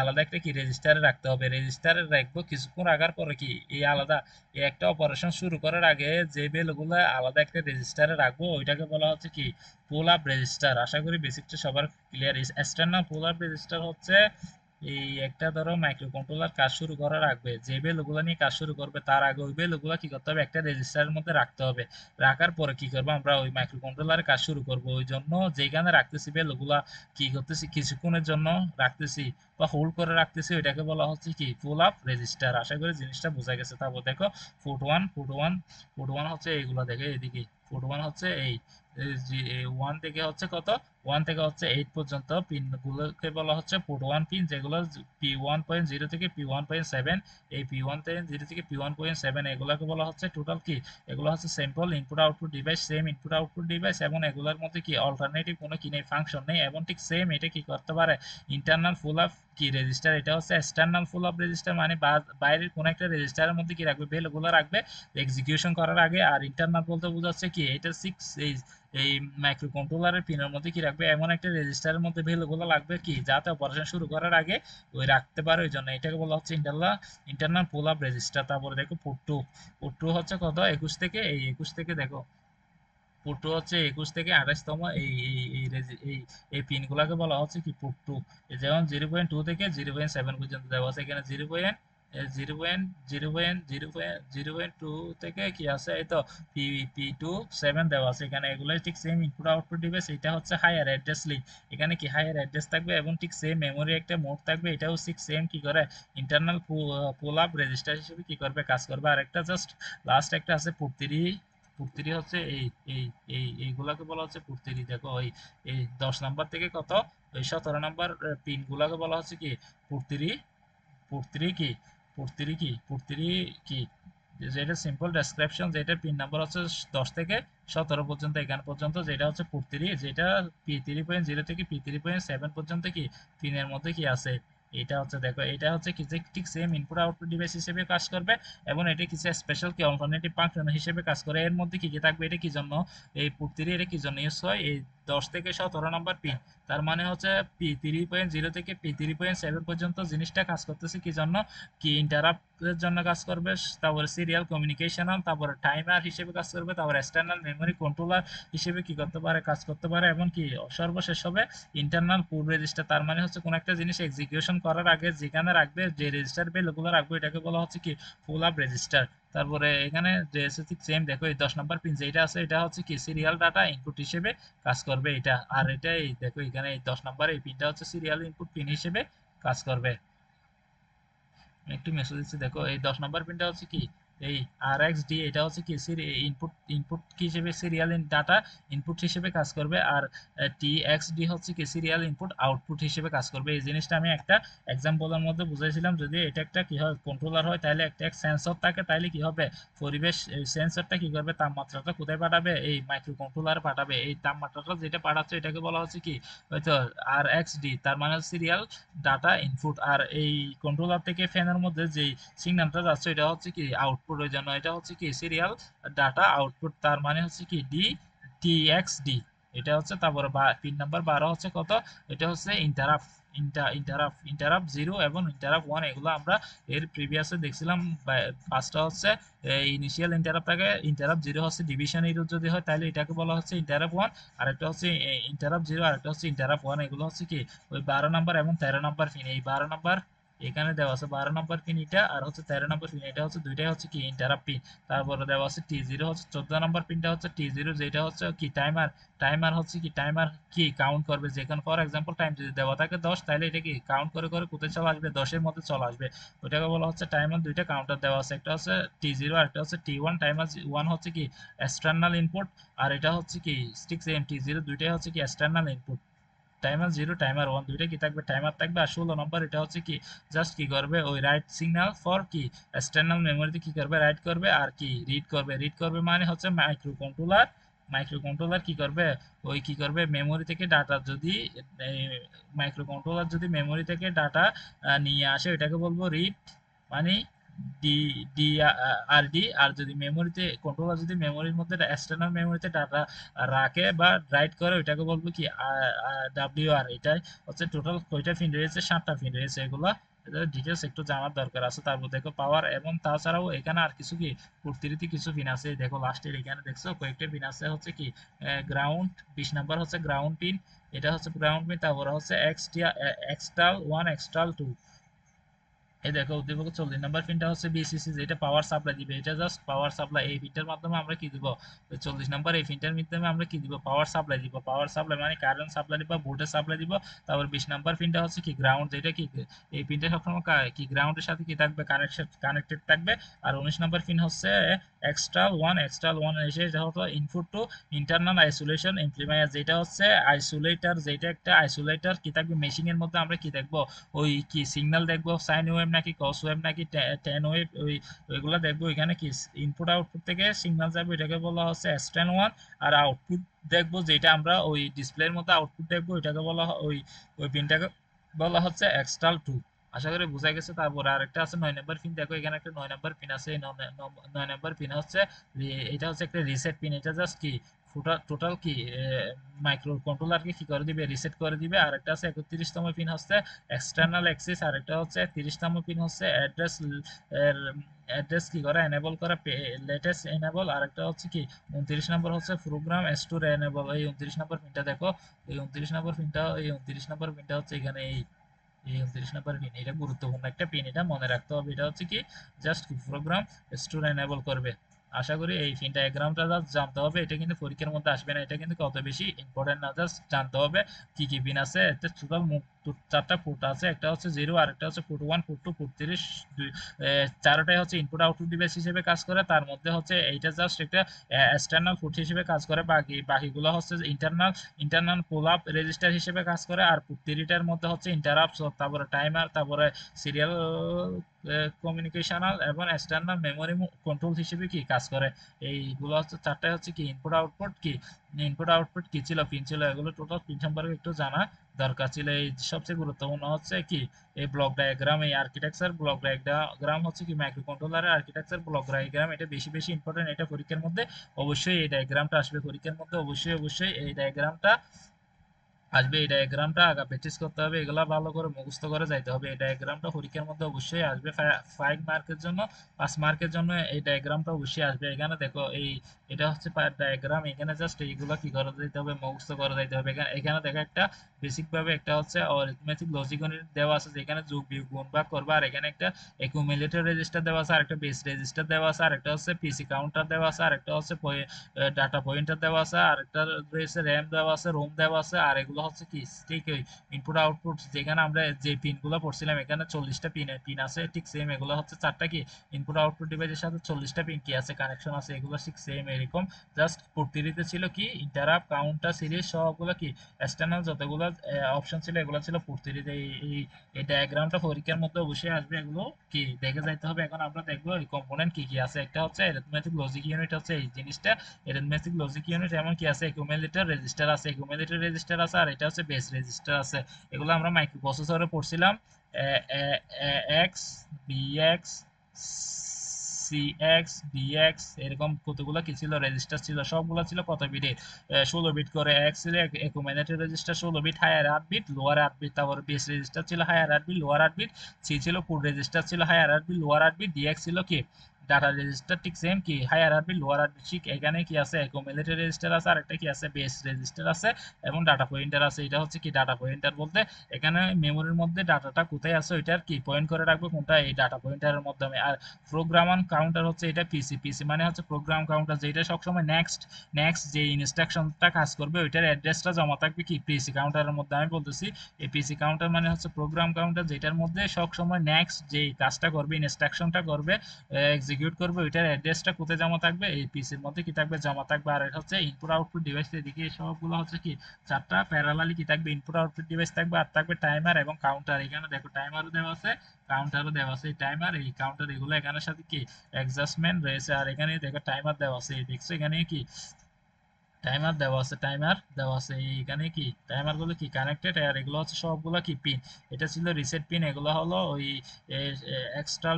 আলাদা একটা কি রেজিস্টারে রাখতে হবে, রেজিস্টারে রাখবো কিছুক্ষণ রাখার পরে কি এই আলাদা এই একটা অপারেশন শুরু করার আগে যে ভ্যালুগুলো আলাদা একটা রেজিস্টারে রাখবো ওইটাকে বলা হচ্ছে কি পুল আপ রেজিস্টার। আশা করি বেসিকটা সবার clear. External pull up register হচ্ছে এই একটা ধরো মাইক্রো কন্ট্রোলার কাজ শুরু করার আগে যে ভ্যালুগুলো নিয়ে কাজ শুরু করবে তার আগে ওই ভ্যালুগুলো কি করতে হবে একটা রেজিস্টারের মধ্যে রাখতে হবে। রাখার পরে কি করবো আমরা ওই মাইক্রো কন্ট্রোলারে কাজ শুরু করব। ওই জন্য যেখানে রাখতেছি ভ্যালুগুলা কি করতেছি কিছুক্ষণের জন্য রাখতেছি বা হোল্ড করে রাখতেছি ওইটাকে বলা হচ্ছে কি পুল আপ রেজিস্টার। আশা করি জিনিসটা বোঝা গেছে। তারপর দেখো ফুট ওয়ান হচ্ছে এইগুলো দেখে এদিকে ফুট ওয়ান হচ্ছে এই ওয়ান থেকে হচ্ছে কত ওয়ান থেকে হচ্ছে 8 পর্যন্ত পিন গুলোকে বলা হচ্ছে পোর্ট ওয়ান পিন, যেগুলো P1.0 থেকে P1.7। এই P1.0 থেকে P1.7 এগুলোকে বলা হচ্ছে টোটাল কি, এগুলো হচ্ছে simple input output device, same input output device, এবং এগুলোর মধ্যে কি অল্টারনেটিভ কোনো কি নেই, ফাংশন নেই। এবং ঠিক সেম এটা কি করতে পারে ইন্টারনাল ফুল আপ কি রেজিস্টার, এটা হচ্ছে এক্সটার্নাল ফুল আপ রেজিস্টার, মানে বাইরের কোনো একটা রেজিস্টারের মধ্যে কি রাখবে ভ্যালুগুলো রাখবে এক্সিকিউশন করার আগে। আর ইন্টারনাল বলতে বোঝাচ্ছে কি এটা 6 এই মাইক্রো কন্ট্রোলারের পিনের মধ্যে কি রাখবে এমন একটা রেজিস্টারের মধ্যে ভ্যালুগুলো লাগবে কি যাতে অপারেশন শুরু করার আগে ওই রাখতে পারে। ওই জন্য এটাকে বলা হচ্ছে ইন্টারনাল পুল আপ রেজিস্টার। তারপরে দেখো পোর্ট টু হচ্ছে কত 21 থেকে এই 21 থেকে দেখো পোর্ট টু হচ্ছে 21 থেকে 28তম এই পিনগুলোকে বলা হচ্ছে কি পোর্ট টু। যেমন 0.2 থেকে 0.7 পর্যন্ত দেওয়া আছে এখানে। জিরো পয়েন্ট টু থেকে কি আছে এই তো P2.7 দেওয়া আছে এখানে। এগুলো ঠিক সেম ইনপুট আউটপুট ডিভাইস। এটা হচ্ছে হায়ার অ্যাড্রেস লিঙ্ক, এখানে কি হায়ার অ্যাড্রেস থাকবে এবং ঠিক সেম মেমোরি একটা মোড থাকবে। এটাও ঠিক সেম কি করে ইন্টারনাল পুল আপ রেজিস্টার হিসেবে কি করবে কাজ করবে। আর একটা জাস্ট লাস্ট একটা আছে পোর্ট 3। পোর্ট 3 হচ্ছে এই এইগুলাকে বলা হচ্ছে পোর্ট 3। দেখো এই 10 নাম্বার থেকে কত ওই 17 নাম্বার পিন গুলাকে বলা হচ্ছে কি পোর্ট 3। পোর্ট 3 কি পোর্ট 3 কি যেটা সিম্পল ডেসক্রিপশন, যেটা পিন নাম্বার হচ্ছে 10 থেকে 17 পর্যন্ত এখান পর্যন্ত, যেটা হচ্ছে পোর্ট 3। যেটা P3.0 থেকে P3.7 পর্যন্ত কি পিনের মধ্যে কি আছে এটা হচ্ছে দেখো এটা হচ্ছে কি যে ঠিক সেম ইনপুট আউটপুট ডিভাইস হিসেবে কাজ করবে এবং এটা কিছু স্পেশাল কি অল্টারনেটিভ ফাংশন হিসেবে কাজ করে। এর মধ্যে কি কি থাকবে, এটা কি জন্য এই পোর্ট 3 এটা কি জন্য ইউজ হয় এই 10 থেকে 17 নাম্বার পিন। তার মানে হচ্ছে P3.0 থেকে P3.7 পর্যন্ত জিনিসটা কাজ করতেছে কি জন্য, কি ইন্টারাপ্টের জন্য কাজ করবে, তারপরে সিরিয়াল কমিউনিকেশন, তারপরে টাইমার হিসেবে কাজ করবে, তারপরে এক্সটার্নাল মেমোরি কন্ট্রোলার হিসেবে কি করতে পারে কাজ করতে পারে, এবং কি সর্বশেষ হবে ইন্টারনাল পুল রেজিস্টার। তার মানে হচ্ছে কোন একটা জিনিস এক্সিকিউশন করার আগে যেখানে রাখবে যে রেজিস্টার ভ্যালুগুলো রাখবে এটাকে বলা হচ্ছে কি ফুল আপ রেজিস্টার। তারপরে এখানে যে ঠিক সেম দেখো এই 10 নাম্বার পিন যেটা আছে এটা হচ্ছে কি সিরিয়াল ডাটা ইনপুট হিসেবে কাজ করবে এটা। আর এটা এই দেখো এখানে এই 10 নাম্বার এই পিনটা হচ্ছে সিরিয়াল ইনপুট পিন হিসেবে কাজ করবে। একটু মেসেজ দিচ্ছি দেখো এই 10 নাম্বার পিনটা হচ্ছে কি এই RxD, এটা হচ্ছে কি ইনপুট ইনপুট হিসেবে সিরিয়াল ডাটা ইনপুট হিসেবে কাজ করবে। আর TXD হচ্ছে কি সিরিয়াল ইনপুট আউটপুট হিসেবে কাজ করবে। এই জিনিসটা আমি একটা এক্সাম্পলের মধ্যে বুঝাইছিলাম। যদি এটা একটা কি হয় কন্ট্রোলার হয় তাহলে একটা সেন্সর থাকে, তাহলে কি হবে পরিবেশ সেন্সরটা কি করবে তাপমাত্রাটা কোথায় পাঠাবে এই মাইক্রো কন্ট্রোলার পাঠাবে। এই তাপমাত্রাটা যেটা পাঠাচ্ছে এটাকে বলা হচ্ছে কি হয়তো RxD, তার মানে সিরিয়াল ডাটা ইনপুট। আর এই কন্ট্রোলার থেকে ফ্যানের মধ্যে যেই সিগন্যালটা যাচ্ছে এটা হচ্ছে কি আউটপুট। ওই জন্য এটা হচ্ছে কি সিরিয়াল ডাটা আউটপুট। তার মানে হচ্ছে কি TXD এটা হচ্ছে। তারপরে পিন নাম্বার 12 হচ্ছে কত, এটা হচ্ছে ইন্টারাপ্ট। ইন্টারাপ্ট 0 এবং ইন্টারাপ্ট 1 এগুলো আমরা এর প্রিভিয়াসে দেখছিলাম। পাঁচটা হচ্ছে ইনিশিয়াল ইন্টারাপ্ট থাকে, ইন্টারাপ্ট 0 হচ্ছে ডিভিশন ইরর যদি হয় তাহলে এটাকে বলা হচ্ছে ইন্টারাপ্ট 1। আরেকটা হচ্ছে ইন্টারাপ্ট 0, আরেকটা হচ্ছে ইন্টারাপ্ট 1। এগুলো হচ্ছে কি ওই 12 নাম্বার এবং 13 নাম্বার পিন। এই 12 নাম্বার এখানে দেওয়া আছে 12 নাম্বার পিন এটা, আর হচ্ছে 13 নাম্বার পিন এটা হচ্ছে দুইটাই হচ্ছে কি ইন্টারাপ্ট পিন। তারপরে দেওয়া আছে T0 হচ্ছে 14 নাম্বার পিনটা হচ্ছে T0, যেটা হচ্ছে কি টাইমার। টাইমার হচ্ছে কি টাইমার কি কাউন্ট করবে, যেখানে ফর এক্সাম্পল টাইম যদি দেওয়া থাকে 10 তাহলে এটা কি কাউন্ট করে করে কোথায় চলে আসবে 10-এর মধ্যে চলে আসবে। ওইটাকে বলা হচ্ছে টাইমার। দুইটা কাউন্টার দেওয়া আছে, একটা হচ্ছে T0 আর একটা হচ্ছে T1। টাইমার 1 হচ্ছে কি এক্সটার্নাল ইনপুট, আর এটা হচ্ছে কি স্টিক সেম T0, দুইটাই হচ্ছে কি এক্সটার্নাল ইনপুট। টাইমার 0 টাইমার 1 দুইটা কি থাকবে টাইমার থাকবে। আর 16 নম্বর এটা হচ্ছে কি জাস্ট কি করবে ওই রাইট সিগন্যাল ফর কি এক্সটার্নাল মেমোরিতে কি করবে রাইট করবে আর কি রিড করবে মানে হচ্ছে মাইক্রো কন্ট্রোলার কি করবে ওই কি করবে মেমোরি থেকে ডাটা যদি মাইক্রো কন্ট্রোলার যদি মেমোরি থেকে ডাটা নিয়ে আসে এটাকে বলবো রিড, মানে ডি ডি আর ডি। আর যদি মেমোরিতে কন্ট্রোলার যদি মেমোরির মধ্যে এক্সটার্নাল মেমোরিতে ডাটা রাখে বা রাইট করে ওইটাকে বলবো কি WR। এটাই হচ্ছে টোটাল কয়টা পিন রয়েছে 7টা পিন রয়েছে। এগুলো ডিটেলস একটু জানার দরকার আছে। তারপর দেখো পাওয়ার, এবং তাছাড়াও এখানে আর কিছু কি প্রতিটি কিছু পিন আছে। দেখো লাস্টের এখানে দেখছো কয়েকটা পিন আছে হচ্ছে কি গ্রাউন্ড 20 নাম্বার হচ্ছে গ্রাউন্ড পিন, এটা হচ্ছে গ্রাউন্ড পিন, তারপরে হচ্ছে এক্সটাল 1 এক্সটাল 2। এই দেখো উদ্দীপক 40 নাম্বার পিনটা হচ্ছে বিসিসি, যেটা পাওয়ার সাপ্লাই দিবে, এটা জাস্ট পাওয়ার সাপ্লাই। এই পিনটার মাধ্যমে আমরা কি দিব, 40 নাম্বার এই পিনটার মাধ্যমে আমরা কি দিব, পাওয়ার সাপ্লাই দিব। পাওয়ার সাপ্লাই মানে কারেন্ট সাপ্লাই দিব, ভোল্টেজ সাপ্লাই দিব। তারপর 20 নাম্বার পিনটা হচ্ছে কি গ্রাউন্ড, যেটা কি এই পিনটা সবসময় কি গ্রাউন্ডের সাথে কি থাকবে, কানেক্টেড থাকবে। আর 19 নাম্বার পিন হচ্ছে এক্সটার্নাল 1 এসে এটা হলো input to internal isolation amplifier, যেটা হচ্ছে আইসোলেটর, যেটা একটা আইসোলেটর কি থাকবে মেশিনের মধ্যে, আমরা কি দেখবো ওই কি সিগন্যাল দেখবো, সাইন ওয়েভ নাকি কস ওয়েভ নাকি টেন ওয়েভ, ওইগুলো দেখবো। এখানে কি ইনপুট আউটপুট থেকে সিগন্যাল যাবে, এটাকে বলা হচ্ছে এক্সটার্ন 1। আর আউটপুট দেখবো, যেটা আমরা ওই ডিসপ্লের মধ্যে আউটপুট দেখবো, এটাকে বলা ওই পিনটাকে বলা হচ্ছে এক্সটার্নাল 2। আশা করি বোঝা গেছে। তারপরে আরেকটা আছে 9 নাম্বার পিন, দেখো এখানে একটা 9 নাম্বার পিন আছে। এই 9 নাম্বার পিন হচ্ছে এটা হচ্ছে একটা রিসেট পিন। এটা জাস্ট কি টোটাল কি মাইক্রো কন্ট্রোলারকে কি করে দিবে, রিসেট করে দিবে। আর একটা আছে 31তম পিন হচ্ছে এক্সটার্নাল অ্যাক্সেস, আর একটা হচ্ছে 30তম পিন হচ্ছে অ্যাড্রেস কি করে এনেবল করে, লেটেস্ট এনেবল। আর একটা হচ্ছে কি 29 নম্বর হচ্ছে প্রোগ্রাম স্টোর এনেবল। এই 29 নম্বর পিনটা দেখো, এই 29 নম্বর পিনটা হচ্ছে এখানে এই 29 নম্বর পিন, এটা গুরুত্বপূর্ণ একটা পিন, এটা মনে রাখতে হবে। এটা হচ্ছে কি জাস্ট প্রোগ্রাম স্টোর এনেবল করবে। আশা করি এই পিন ডায়াগ্রামটা জাস্ট জানতে হবে। এটা কিন্তু পরীক্ষার মধ্যে আসবে না, এটা কিন্তু কত বেশি ইম্পর্টেন্ট না, জাস্ট জানতে হবে কি কি পিন আছে। এতে টোটাল 4টা পোর্ট আছে, একটা হচ্ছে 0, আর একটা হচ্ছে পোর্ট 1, পোর্ট 2, পোর্ট 3, চারটাই হচ্ছে ইনপুট আউটপুট ডিভাইস হিসেবে কাজ করে। তার মধ্যে হচ্ছে এইটা জাস্ট একটা এক্সটার্নাল পোর্ট হিসেবে কাজ করে, বাকিগুলো হচ্ছে ইন্টারনাল পুল আপ রেজিস্টার হিসেবে কাজ করে। আর প্রতিটার মধ্যে হচ্ছে ইন্টারাপ্ট, তারপরে টাইমার, তারপরে সিরিয়াল কমিউনিকেশনাল এবং এক্সটার্নাল মেমোরি কন্ট্রোল হিসেবে কি কাজ করে। এইগুলো হচ্ছে চারটায় হচ্ছে কি ইনপুট আউটপুট কি ছিল, পিন ছিল। এগুলো টোটাল পিন সম্পর্কে একটু জানা দরকার ছিল। এই সবচেয়ে গুরুত্বপূর্ণ হচ্ছে কি এই ব্লক ডায়াগ্রাম, এই আর্কিটেকচার ব্লক ডায়াগ্রাম হচ্ছে কি মাইক্রো কন্ট্রোলারের আর্কিটেকচার ব্লক ডায়াগ্রাম, এটা বেশি বেশি ইম্পর্টেন্ট। এটা পরীক্ষার মধ্যে অবশ্যই এই ডায়াগ্রামটা আসবে, পরীক্ষার মধ্যে অবশ্যই এই ডায়াগ্রামটা আসবে। এই ডায়াগ্রামটা আগে প্র্যাকটিস করতে হবে, এগুলা ভালো করে মুখস্থ করে যাইতে হবে। এই ডায়াগ্রামটা পরীক্ষার মধ্যে অবশ্যই আসবে 5 মার্কের জন্য, 5 মার্কের জন্য এই ডায়াগ্রামটা অবশ্যই আসবে। এখানে দেখো এটা হচ্ছে ডায়াগ্রাম, এখানে জাস্ট এইগুলো কি করে দিতে হবে, মুখস্থ করে দিতে হবে। এখানে দেখো একটা বেসিক ভাবে একটা হচ্ছে অরিথমেটিক লজিক ইউনিট দেওয়া আছে, যেখানে যোগ বিয়োগ গুণ ভাগ করবে। আর এখানে একটা একুমুলেটর রেজিস্টার দেওয়া আছে, আর একটা বেস রেজিস্টার দেওয়া আছে, আর একটা হচ্ছে পিসি কাউন্টার দেওয়া আছে, আর একটা হচ্ছে ডাটা পয়েন্টার দেওয়া আছে, আর একটা রয়েছে র্যাম দেওয়া আছে, রোম দেওয়া আছে। আর এগুলো হচ্ছে কি ঠিক ইনপুট আউটপুট, যেখানে আমরা যে পিনগুলো পড়ছিলাম, এখানে 40টা পিন আছে, ঠিক সেম এগুলো হচ্ছে চারটা কি ইনপুট আউটপুট ডিভাইসের সাথে 40টা পিন কি আছে, কানেকশন আছে, এগুলো ঠিক সেম এরকম। জাস্ট প্রতিটিতে ছিল কি ইন্টারাপ্ট, কাউন্টার, সিরিজ, সবগুলো কি এক্সটার্নাল যতগুলো অপশন ছিল, এগুলো ছিল প্রতিটিতে। এই ডায়াগ্রামটা পরীক্ষার মধ্যে অবশ্যই আসবে, এগুলো কি দেখে যাইতে হবে। এখন আমরা দেখবো এই কম্পোনেন্ট কি কি আছে। একটা হচ্ছে অ্যারিথমেটিক লজিক ইউনিট, হচ্ছে এই জিনিসটা অ্যারিথমেটিক লজিক ইউনিট। এমন কি আছে, একুমুলেটর রেজিস্টার আছে, আর এটা হচ্ছে বেস রেজিস্টার আছে। এগুলো আমরা মাইক্রো প্রসেসরে পড়ছিলাম। এক্স, বিএক্স, সিএক্স, ডিএক্স, এরকম কতগুলো কি ছিল রেজিস্টার ছিল, সবগুলো ছিল কত বিটের, 16 বিট করে। এক্স ছিল accumulator register 16 bit, higher 8 bit, lower 8 bit. তারপর বেস রেজিস্টার ছিল higher 8 bit, lower 8 bit. C ছিল কোড রেজিস্টার ছিল higher 8 bit, lower 8 bit. DX ছিল কি ডাটা রেজিস্টার, ঠিক সেম কি হায়ার 8 বিট, লোয়ার 8 বিট। ঠিক এখানে কি আছে, একুমুলেটর রেজিস্টার আছে, আর একটা কি আছে বেস রেজিস্টার আছে, এবং ডাটা পয়েন্টার আছে। এটা হচ্ছে কি ডাটা পয়েন্টার বলতে এখানে মেমোরির মধ্যে ডাটাটা কোথায় আছে ওইটার কি পয়েন্ট করে রাখবে, কোনটা এই ডাটা পয়েন্টারের মাধ্যমে। আর প্রোগ্রাম কাউন্টার হচ্ছে এটা পিসি মানে হচ্ছে প্রোগ্রাম কাউন্টার, যেটা সবসময় নেক্সট যে ইনস্ট্রাকশনটা কাজ করবে ওইটার অ্যাড্রেসটা জমা থাকবে কি পিসি কাউন্টারের মধ্যে। আমি বলতেছি এই পিসি কাউন্টার মানে হচ্ছে প্রোগ্রাম কাউন্টার, যেটার মধ্যে সবসময় নেক্সট যে কাজটা করবে, ইনস্ট্রাকশনটা করবে, এক্সিকিউট করবে, ওইটার অ্যাড্রেসটা কোথায় জমা থাকবে, এই পিসির মধ্যে কি থাকবে জমা থাকবে। আর এটা হচ্ছে ইনপুট আউটপুট ডিভাইস। এদিকে সবগুলো হচ্ছে কি চারটা প্যারালালি কি থাকবে, ইনপুট আউটপুট ডিভাইস থাকবে। আর থাকবে টাইমার এবং কাউন্টার। এখানে দেখো টাইমারও দেওয়া আছে, কাউন্টারও দেওয়া আছে। এই টাইমার এই কাউন্টার এগুলো এখানের সাথে কি অ্যাডজাস্টমেন্ট রয়েছে। আর এখানে দেখো টাইমার দেওয়া আছে, দেখছো এখানে কি টাইমার দেওয়া আছে এইখানে কি টাইমার গুলো কি কানেক্টেড। আর এগুলো হচ্ছে সবগুলো কি পিন, এটা ছিল রিসেট পিন। এগুলো হলো ওই এক্সটাল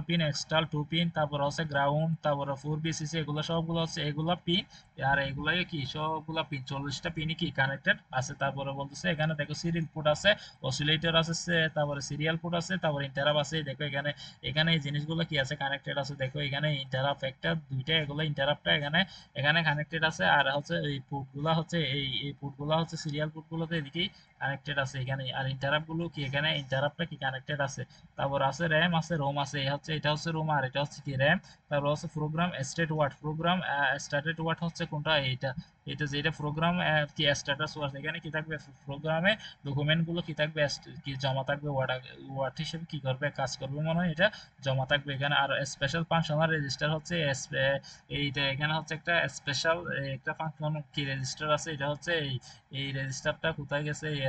2 পিন, তারপর হচ্ছে গ্রাউন্ড, তারপর 4 বিসিসি, এগুলো সবগুলো হচ্ছে এগুলো পিন। আর এগুলো কি সবগুলো পিন 40টা পিনই কি কানেক্টেড আছে। তারপরে বলতেছে এখানে দেখো সিরিয়াল পোর্ট আছে, অসিলেটর আছে, তারপরে সিরিয়াল পোর্ট আছে, তারপরে ইন্টারাপ্ট আছে। দেখো এখানে এখানে এই জিনিসগুলো কি আছে কানেক্টেড আছে। দেখো এখানে ইন্টারাপ্ট একটা দুইটা, এগুলো ইন্টারাপ্টটা এখানে এখানে কানেক্টেড আছে। আর হচ্ছে ওই পোর্টগুলো হচ্ছে এই পোর্টগুলো হচ্ছে সিরিয়াল পোর্টগুলোতে এদিকেই কানেক্টেড আছে এখানে, আর ইন্টারাপ্ট গুলো কি এখানে ইন্টারাপ্টটা কি কানেক্টেড আছে। তারপর আছে র্যাম আছে রোম আছে, এই হচ্ছে এটা হচ্ছে রোম আর এটা হচ্ছে কি র্যাম। তারপর হচ্ছে program state word, program started word হচ্ছে কোনটা, এইটা এটা যেটা প্রোগ্রাম কি স্ট্যাটাস ওয়ার্ড, এখানে কি থাকবে প্রোগ্রামে ডকুমেন্ট গুলো কি থাকবে কি জমা থাকবে, ওয়ার্ড ওয়ার্ড হিসেবে কি করবে কাজ করবে মনে হয়, এটা জমা থাকবে এখানে। আর স্পেশাল ফাংশনাল রেজিস্টার হচ্ছে এইটা এখানে হচ্ছে একটা স্পেশাল একটা ফাংশন কি রেজিস্টার আছে, এটা হচ্ছে এই রেজিস্টারটা কোথায় গেছে, এই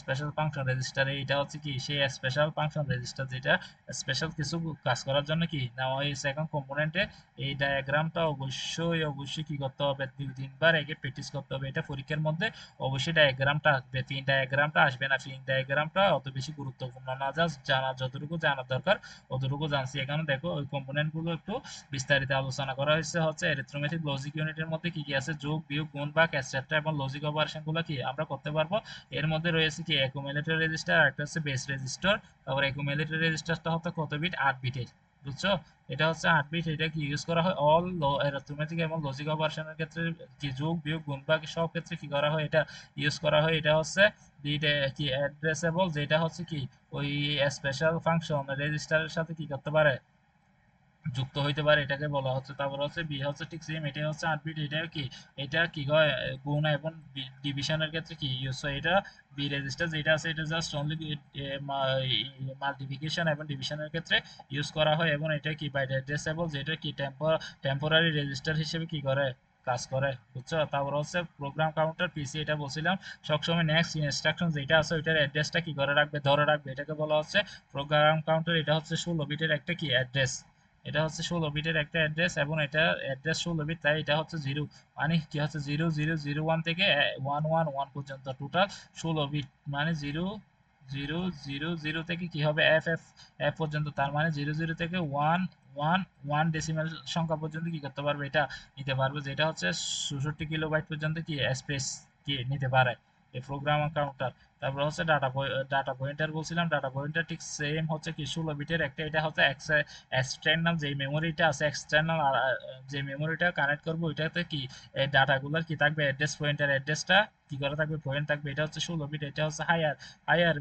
স্পেশাল ফাংশন রেজিস্টার, এইটা হচ্ছে কি সেই স্পেশাল ফাংশন রেজিস্টার যেটা স্পেশাল কিছু কাজ করার জন্য কি নেওয়া হয়েছে। এখন কম্পোনেন্টে এই ডায়াগ্রামটা অবশ্যই অবশ্যই কি করতে হবে, 2-3 বার একে প্র্যাকটিস করতে হবে। এটা পরীক্ষার মধ্যে অবশ্যই ডায়াগ্রামটা আসবে, পিন ডায়াগ্রামটা আসবে না, পিন ডায়াগ্রামটা অত বেশি গুরুত্বপূর্ণ না, জাস্ট জানা যতটুকু জানার দরকার অতটুকু জানছি। এখানে দেখো ওই কম্পোনেন্ট গুলো একটু বিস্তারিত আলোচনা করা হয়েছে হচ্ছে অ্যারিথমেটিক লজিক ইউনিটের মধ্যে কি কি আছে, যোগ বিয়োগ গুণ ভাগ এটসেট্রা এবং লজিক অপারেশন গুলো কি আমরা করতে পারবো। এর মধ্যে রয়েছে কি অ্যাকুমুলেটর রেজিস্টার, একটা হচ্ছে বেস রেজিস্টার। তারপর অ্যাকুমুলেটর রেজিস্টারটা হচ্ছে কত বিট, 8 বিটের, বুঝছো। এটা হচ্ছে 8 বিট, এটা কি ইউজ করা হয় অল অ্যারিথমেটিক এবং লজিক অপারেশনের ক্ষেত্রে, কি যোগ বিয়োগ গুণ ভাগ সব ক্ষেত্রে কি করা হয়, এটা ইউজ করা হয়। এটা হচ্ছে বিট কি অ্যাড্রেসেবল, যেটা হচ্ছে কি ওই স্পেশাল ফাংশন রেজিস্টারের সাথে কি করতে পারে, যুক্ত হইতে পারে, এটাকে বলা হচ্ছে। তারপর হচ্ছে বি হচ্ছে ঠিক সেম, এটাই হচ্ছে 8 বিট। এটা কি হয় গুণ এবং ডিভিশনের ক্ষেত্রে কি ইউজ হয়, এটা বি রেজিস্টার যেটা আছে এটা জাস্ট অনলি মাল্টিপ্লিকেশন এবং ডিভিশনের ক্ষেত্রে ইউজ করা হয়। এবং এটা কি বাইট অ্যাড্রেসেবল, যেটা কি টেম্পোরারি রেজিস্টার হিসেবে কি করে কাজ করে, বুঝছো। তারপর হচ্ছে প্রোগ্রাম কাউন্টার পিসি, এটা বলছিলাম সবসময় নেক্সট ইনস্ট্রাকশন যেটা আছে ওইটার অ্যাড্রেসটা কি করে রাখবে, ধরে রাখবে, এটাকে বলা হচ্ছে প্রোগ্রাম কাউন্টার। এটা হচ্ছে 16 বিটের একটা কি অ্যাড্রেস, এটা হচ্ছে 16 বিটের একটা অ্যাড্রেস এবং এটা অ্যাড্রেস 16 বিট, তাই এটা হচ্ছে জিরো, মানে কি হচ্ছে 0001 থেকে 111 পর্যন্ত টোটাল 16 বিট, মানে 0000 থেকে কি হবে এফ পর্যন্ত, তার মানে 00 থেকে 111 ডেসিমেল সংখ্যা পর্যন্ত কি করতে পারবে, এটা নিতে পারবে, যেটা হচ্ছে 64 কিলোবাইট পর্যন্ত কি স্পেস কি নিতে পারে এই প্রোগ্রাম কাউন্টার। তারপর হচ্ছে ডাটা পয়েন্টার বলছিলাম, ডাটা পয়েন্টার ঠিক সেম হচ্ছে কি 16 বিটের একটা, এটা হচ্ছে এক্সটার্নাল যে মেমোরিটা আছে, এক্সটার্নাল যে মেমোরিটা কানেক্ট করবো ওইটাতে কি এই ডাটাগুলোর কি থাকবে, অ্যাড্রেস পয়েন্টার অ্যাড্রেসটা কি করে থাকবে, পয়েন্ট থাকবে। এটা হচ্ছে 16 বিট, এটা হচ্ছে হায়ার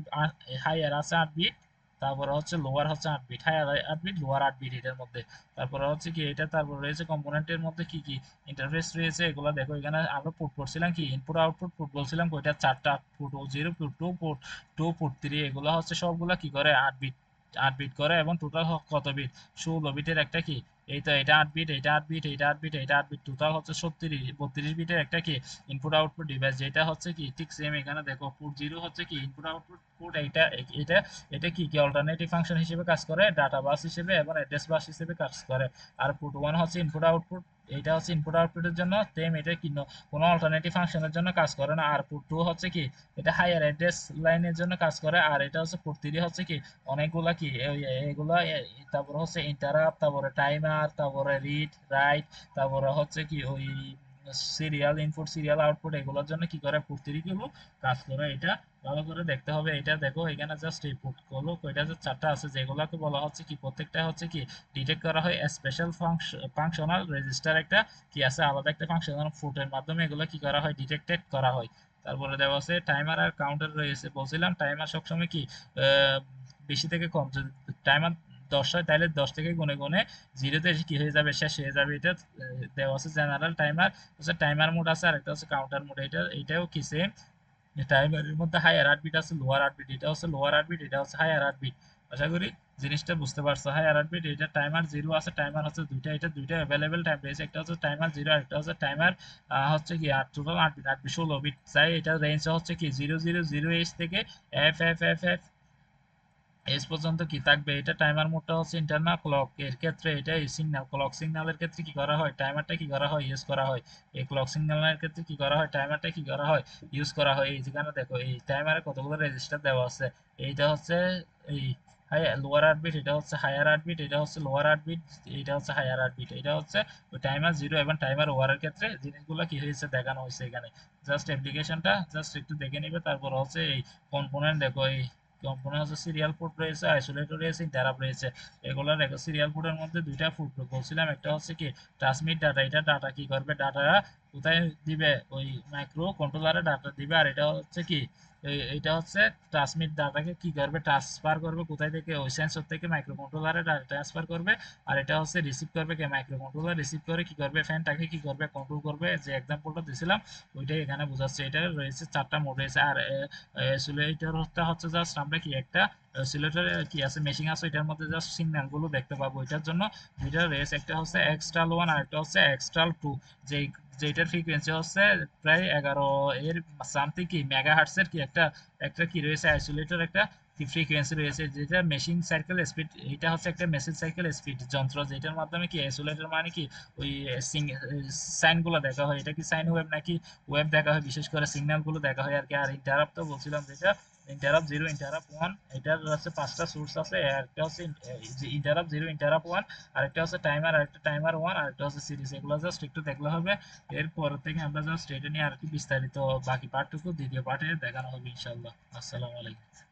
হায়ার আছে 8 বিট, তারপরে হচ্ছে লোয়ার হচ্ছে 8 bit, higher 8 bit lower 8 bit এটার মধ্যে। তারপরে হচ্ছে কি এটা, তারপর রয়েছে কম্পোনেন্টের মধ্যে কি কি ইন্টারফেস রয়েছে এগুলো দেখো। এখানে আমরা পুট করছিলাম কি ইনপুট আউটপুট পুট বলছিলাম, ওইটা 4টা পুট, 0 পুট 2 পুট 2 পুট 3, এগুলো হচ্ছে সবগুলা কি করে 8 বিট, 8 বিট করে। এবং টোটাল কত বিট, 16 বিটের একটা কি এই তো এটা 8 বিট, এটা 8 বিট, এটা 8 বিট, এটা 8 বিট, টোটাল হচ্ছে 32 বিটের একটা কি ইনপুট আউটপুট ডিভাইস, যেটা হচ্ছে কি ঠিক সেম। এখানে দেখো পুট 0 হচ্ছে কি ইনপুট আউটপুট পুট, এটা এটা কি কি অল্টারনেটিভ ফাংশন হিসেবে কাজ করে, ডাটা বাস হিসেবে এবং অ্যাড্রেস বাস হিসেবে কাজ করে। আর পুট 1 হচ্ছে ইনপুট আউটপুট, এটা হচ্ছে ইনপুট আউটপুটের জন্য সেম, এটা কি কোনো অল্টারনেটিভ ফাংশনের জন্য কাজ করে না। আর পুট 2 হচ্ছে কি এটা হায়ার অ্যাড্রেস লাইনের জন্য কাজ করে। আর এটা হচ্ছে পুট 3 হচ্ছে কি অনেকগুলা কি এগুলা তারপরে হচ্ছে ইন্টারাপ্ট, তারপরে টাইমার, তারপরে রিড রাইট, তারপরে হচ্ছে কি ওই সিরিয়াল ইনপুট সিরিয়াল আউটপুট, এগুলোর জন্য কি করে পুট 3 গুলো কাজ করে। এটা ভালো করে দেখতে হবে। এটা দেখো এখানে জাস্ট এই পুট গুলো কয়টা যে 4টা আছে, যেগুলোকে বলা হচ্ছে কি প্রত্যেকটা হচ্ছে কি ডিটেক্ট করা হয় স্পেশাল ফাংশনাল রেজিস্টার একটা কি আছে আলাদা একটা ফাংশনাল ফুটের মাধ্যমে এগুলো কি করা হয় ডিটেক্টেড করা হয়। তারপরে দেওয়া আছে টাইমার আর কাউন্টার রয়েছে, বলছিলাম টাইমার সবসময় কি বেশি থেকে কম, যদি টাইমার 10 হয় তাহলে 10 থেকে গুনে গুনে জিরোতে এসে কি হয়ে যাবে, শেষ হয়ে যাবে। এটা দেওয়া আছে জেনারেল টাইমার হচ্ছে টাইমার মোড আছে, আর একটা হচ্ছে কাউন্টার মোড। এটাও কি সেম, টাইমারের মধ্যে হায়ার 8 বিট আছে লোয়ার 8 বিট, এটা হচ্ছে লোয়ার 8 বিট, এটা হচ্ছে হায়ার 8 বিট। আশা করি জিনিসটা বুঝতে পারছো। হায়ার 8 বিট, এটা টাইমার 0 আছে, টাইমার হচ্ছে দুইটা, এটা দুইটা অ্যাভেলেবেল টাইম রয়েছে, একটা হচ্ছে টাইমার 0 আর একটা হচ্ছে টাইমার হচ্ছে কি টোটাল 8 বিট, 8 বিট 16 বিট, তাই এটা রেঞ্জ হচ্ছে কি 0000 থেকে F F F F S পর্যন্ত কি থাকবে। এটা টাইমার মোডটা হচ্ছে ইন্টারনাল ক্লক এর ক্ষেত্রে, এটা সিগন্যাল ক্লক সিগন্যালের ক্ষেত্রে কি করা হয়, টাইমারটা কি করা হয় ইউজ করা হয়। এই ক্লক সিগন্যালের ক্ষেত্রে কি করা হয়, টাইমারটা কি করা হয় ইউজ করা হয়। এই যেখানে দেখো এই টাইমারে কতগুলো রেজিস্টার দেওয়া আছে, এইটা হচ্ছে এই হাই লোয়ার 8 বিট, এটা হচ্ছে হায়ার 8 বিট, এটা হচ্ছে লোয়ার 8 বিট, এটা হচ্ছে হায়ার 8 বিট, এটা হচ্ছে ওই টাইমার 0 এবং টাইমার ওয়ারের ক্ষেত্রে জিনিসগুলো কি হয়েছে দেখানো হয়েছে এখানে। জাস্ট অ্যাপ্লিকেশনটা জাস্ট একটু দেখে নিবে। তারপর হচ্ছে এই কম্পোনেন্ট দেখো, এই কম্পোনেন্ট হচ্ছে সিরিয়াল পোর্ট রয়েছে, আইসোলেটর রয়েছে, ইন্টারাপ্ট রয়েছে। এগুলোর সিরিয়াল পোর্টের মধ্যে দুইটা পোর্ট বলছিলাম, একটা হচ্ছে কি ট্রান্সমিট ডাটা, এটা ডাটা কি করবে, ডাটা কোথায় দিবে, ওই মাইক্রো কন্ট্রোলারে ডাটা দিবে। আর এটা হচ্ছে কি এইটা হচ্ছে ট্রান্সমিট ডাটাকে কি করবে, ট্রান্সফার করবে কোথায় থেকে, ওই সেন্সর থেকে মাইক্রো কন্ট্রোলারে ট্রান্সফার করবে। আর এটা হচ্ছে রিসিভ করবে কে, মাইক্রো কন্ট্রোলার রিসিভ করে কি করবে, ফ্যানটাকে কি করবে, কন্ট্রোল করবে। যে এক্সাম্পলটা দিয়েছিলাম ওইটাই এখানে বোঝাচ্ছে। এটা রয়েছে চারটা মোড রয়েছে। আর অসিলেটরটা হচ্ছে জাস্ট আমরা কি একটা অসিলেটরে কি আছে, মেশিং আছে, এটার মধ্যে জাস্ট সিগন্যাল গুলো দেখতে পাবো। এটার জন্য দুইটা রয়েছে, একটা হচ্ছে এক্সট্রাল 1 আর একটা হচ্ছে এক্সট্রাল 2। যেই যেটার ফ্রিকোয়েন্সি হচ্ছে প্রায় 11 এর সামথিং কি মেগাহার্টজের কি একটা একটা কি রয়েছে, আইসোলেটর একটা কি ফ্রিকোয়েন্সি রয়েছে, যেটা মেশিং সাইকেল স্পিড। এটা হচ্ছে একটা মেশিন সাইকেল স্পিড যন্ত্র, যেটার মাধ্যমে কি আইসোলেটর মানে কি ওই সাইন গুলো দেখা হয়, এটা কি সাইন ওয়েভ নাকি ওয়েভ দেখা হয়, বিশেষ করে সিগন্যাল গুলো দেখা হয় আর কি। আর ইন্টারাপ্ট তো বলছিলাম যেটা ইন্টারাপ্ট 0, ইন্টারাপ্ট 1, এটার হচ্ছে 5টা সোর্স আছে। একটা হচ্ছে ইন্টারাপ্ট 0, ইন্টারাপ্ট 1, আরেকটা হচ্ছে টাইমার, আরেকটা টাইমার 1, আরেকটা হচ্ছে সিরিজ। এগুলো জাস্ট একটু দেখলে হবে। এরপর থেকে আমরা জাস্ট এটা নিয়ে আর কি বিস্তারিত বাকি পার্টটুকু দ্বিতীয় পার্টে দেখানো হবে ইনশাআল্লাহ। আসসালামু আলাইকুম।